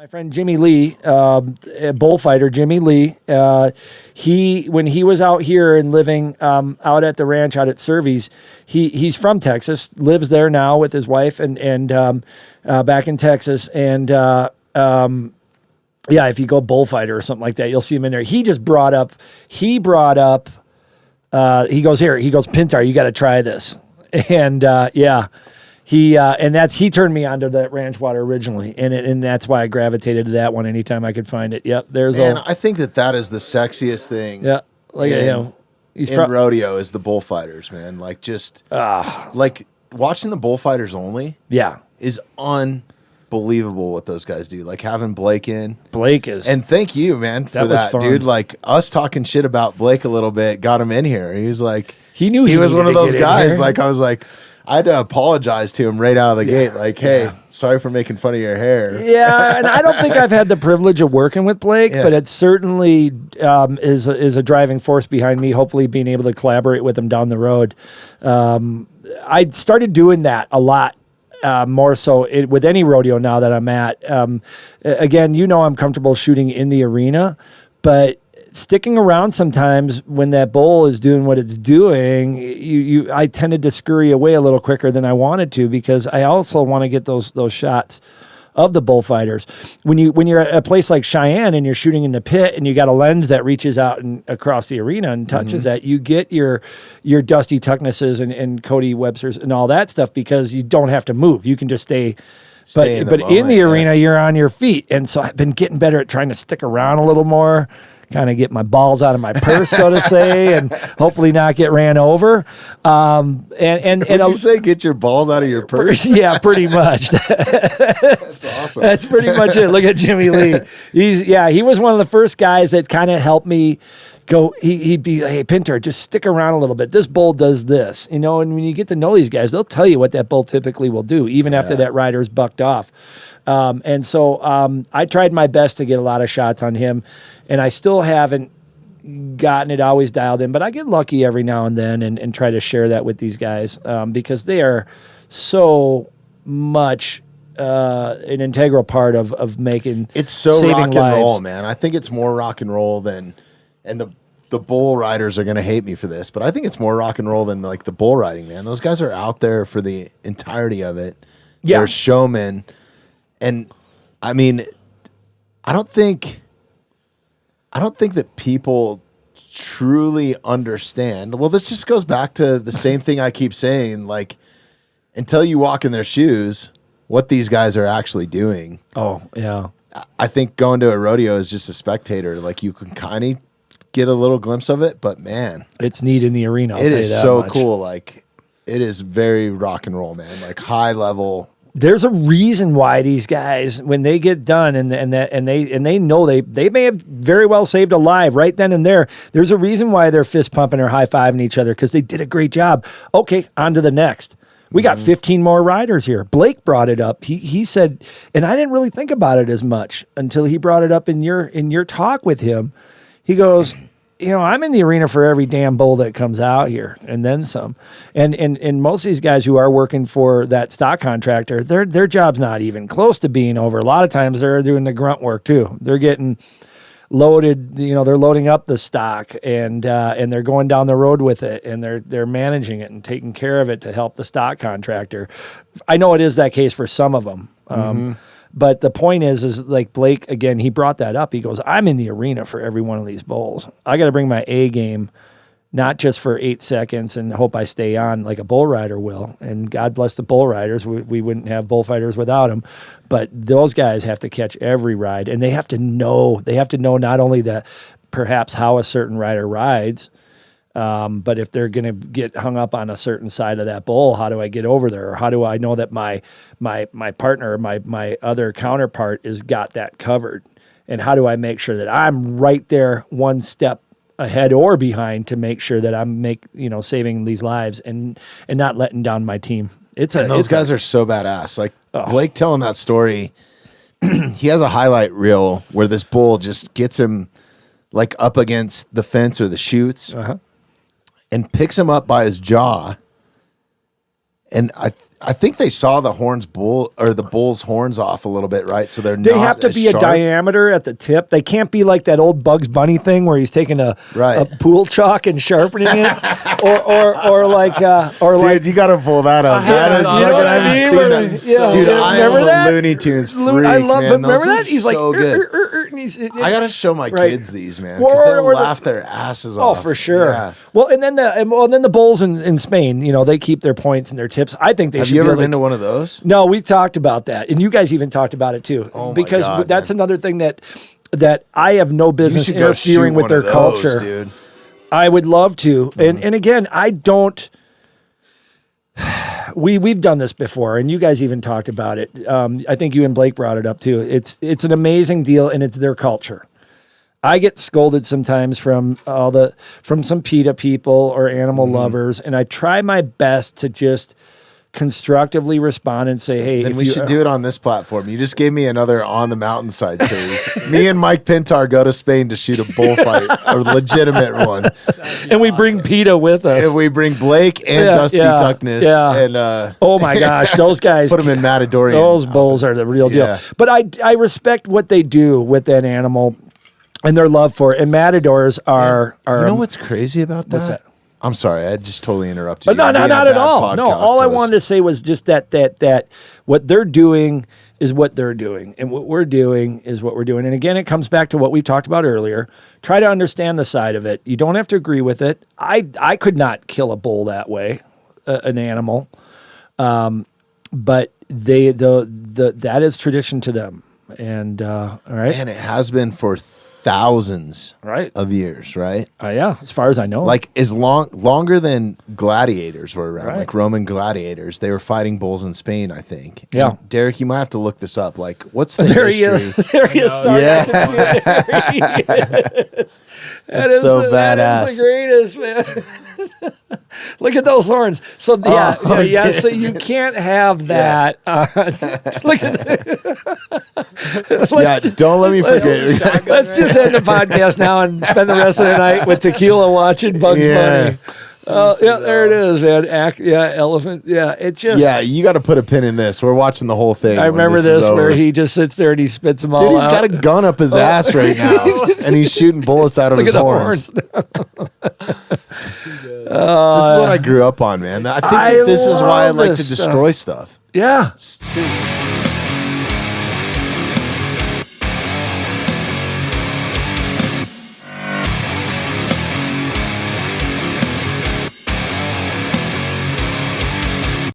My friend Jimmy Lee, a bullfighter, Jimmy Lee, when he was out here and living out at the ranch out at Cervies, he's from Texas, lives there now with his wife and back in Texas. And yeah, if you go bullfighter or something like that, you'll see him in there. He brought up, he goes, Pintar, you got to try this. And yeah. He turned me onto that ranch water originally, and that's why I gravitated to that one anytime I could find it. Yep, I think that is the sexiest thing. Yeah, like him. In rodeo is the bullfighters, man. Like like watching the bullfighters only. Yeah, is unbelievable what those guys do. Like having Blake in. Blake is, and thank you, man, for that, dude. Like us talking shit about Blake a little bit got him in here. He was like, he knew he was one of those guys. Like I was like. I had to apologize to him right out of the gate. Like, hey, sorry for making fun of your hair. Yeah, and I don't think I've had the privilege of working with Blake, but it certainly is a driving force behind me, hopefully being able to collaborate with him down the road. I started doing that a lot. More so with any rodeo now that I'm at. Again, I'm comfortable shooting in the arena, but sticking around sometimes when that bull is doing what it's doing, I tended to scurry away a little quicker than I wanted to because I also want to get those shots of the bullfighters. When you're at a place like Cheyenne and you're shooting in the pit and you got a lens that reaches out and across the arena and touches that, you get your Dusty Tucknesses and Cody Websters and all that stuff because you don't have to move. You can just stay in the arena, you're on your feet. And so I've been getting better at trying to stick around a little more, kind of get my balls out of my purse, so to say, and hopefully not get ran over. Would you say get your balls out of your purse? Yeah, pretty much. That's awesome. That's pretty much it. Look at Jimmy Lee. He was one of the first guys that kind of helped me go. He'd be, hey, Pintar, just stick around a little bit. This bull does this, and when you get to know these guys, they'll tell you what that bull typically will do, even after that rider's bucked off. And so I tried my best to get a lot of shots on him, and I still haven't gotten it always dialed in, but I get lucky every now and then and try to share that with these guys because they are so much an integral part of making it's so saving rock and lives. roll, man. I think it's more rock and roll than, and the bull riders are going to hate me for this, but I think it's more rock and roll than like the bull riding, man. Those guys are out there for the entirety of it. Yeah. They're showmen. And I mean, I don't think that people truly understand. Well, this just goes back to the same thing I keep saying, like until you walk in their shoes, what these guys are actually doing. Oh, yeah. I think going to a rodeo is just a spectator. Like you can kind of get a little glimpse of it, but man, it's neat in the arena. It is so cool. Like it is very rock and roll, man. Like high level. There's a reason why these guys, when they get done and they know they may have very well saved a life right then and there. There's a reason why they're fist pumping or high fiving each other because they did a great job. Okay, on to the next. We got 15 more riders here. Blake brought it up. He said, and I didn't really think about it as much until he brought it up in your talk with him. He goes, I'm in the arena for every damn bull that comes out here and then some. And most of these guys who are working for that stock contractor, their job's not even close to being over. A lot of times they're doing the grunt work too. They're getting loaded, they're loading up the stock and they're going down the road with it and they're managing it and taking care of it to help the stock contractor. I know it is that case for some of them. But the point is like Blake, again, he brought that up. He goes, I'm in the arena for every one of these bulls. I got to bring my A game, not just for 8 seconds and hope I stay on like a bull rider will. And God bless the bull riders. We wouldn't have bullfighters without them. But those guys have to catch every ride. And they have to know not only that perhaps how a certain rider rides, but if they're going to get hung up on a certain side of that bull, how do I get over there? Or how do I know that my partner, my other counterpart has got that covered? And how do I make sure that I'm right there one step ahead or behind to make sure that I'm saving these lives and not letting down my team? Those guys are so badass. Like Blake telling that story, he has a highlight reel where this bull just gets him like up against the fence or the chutes. And picks him up by his jaw, and I think they saw the bull's horns off a little bit, right? So they have to be a diameter at the tip. They can't be like that old Bugs Bunny thing where he's taking a pool chalk and sharpening it, or like dude, you got to pull that up. That is, I haven't seen that. Dude, I am a Looney Tunes freak. I love, man. Remember that? He's like, so good. I got to show my kids these, man, because they'll laugh their asses off. Oh, for sure. Yeah. Well, and then the bulls in Spain, they keep their points and their tips. I think they should. Have you ever been to one of those? No, we talked about that, and you guys even talked about it too. Oh, because my God, that's another thing that I have no business interfering with their culture. Dude. I would love to, and again, I don't. We've done this before, and you guys even talked about it. I think you and Blake brought it up too. It's an amazing deal, and it's their culture. I get scolded sometimes from some PETA people or animal lovers, and I try my best to just constructively respond and say, hey, then we should do it on this platform. You just gave me another On the Mountainside series. Me and Mike Pintar go to Spain to shoot a bullfight, a legitimate one. And we bring PETA with us. And we bring Blake and Dusty Tuckness. Yeah. And oh my gosh, those guys. Put them in Matadorian. Those bulls are the real deal. But I respect what they do with that animal and their love for it. And matadors are you know what's crazy about that? What's that? I'm sorry, I just totally interrupted you. No, not at all. No, all I wanted to say was just that what they're doing is what they're doing, and what we're doing is what we're doing. And again, it comes back to what we talked about earlier. Try to understand the side of it. You don't have to agree with it. I could not kill a bull that way, an animal, but that is tradition to them. And all right, and it has been for thousands of years, right? Yeah, as far as I know. Like longer than gladiators were around, like Roman gladiators. They were fighting bulls in Spain, I think. Yeah. And Derek, you might have to look this up. Like, what's the history? There he is. That's so badass. That is the greatest, man. Look at those horns. So so you can't have that. Look at that. Don't let me forget. Let's just end the podcast now and spend the rest of the night with tequila watching Bugs Bunny. There it is, man. Elephant. Yeah, it just. Yeah, you got to put a pin in this. We're watching the whole thing. I remember this where he just sits there and he spits them all out. Dude, he's got a gun up his ass right now, and he's shooting bullets out of his horns. This is what I grew up on, man. I think this is why I like to destroy stuff. Yeah.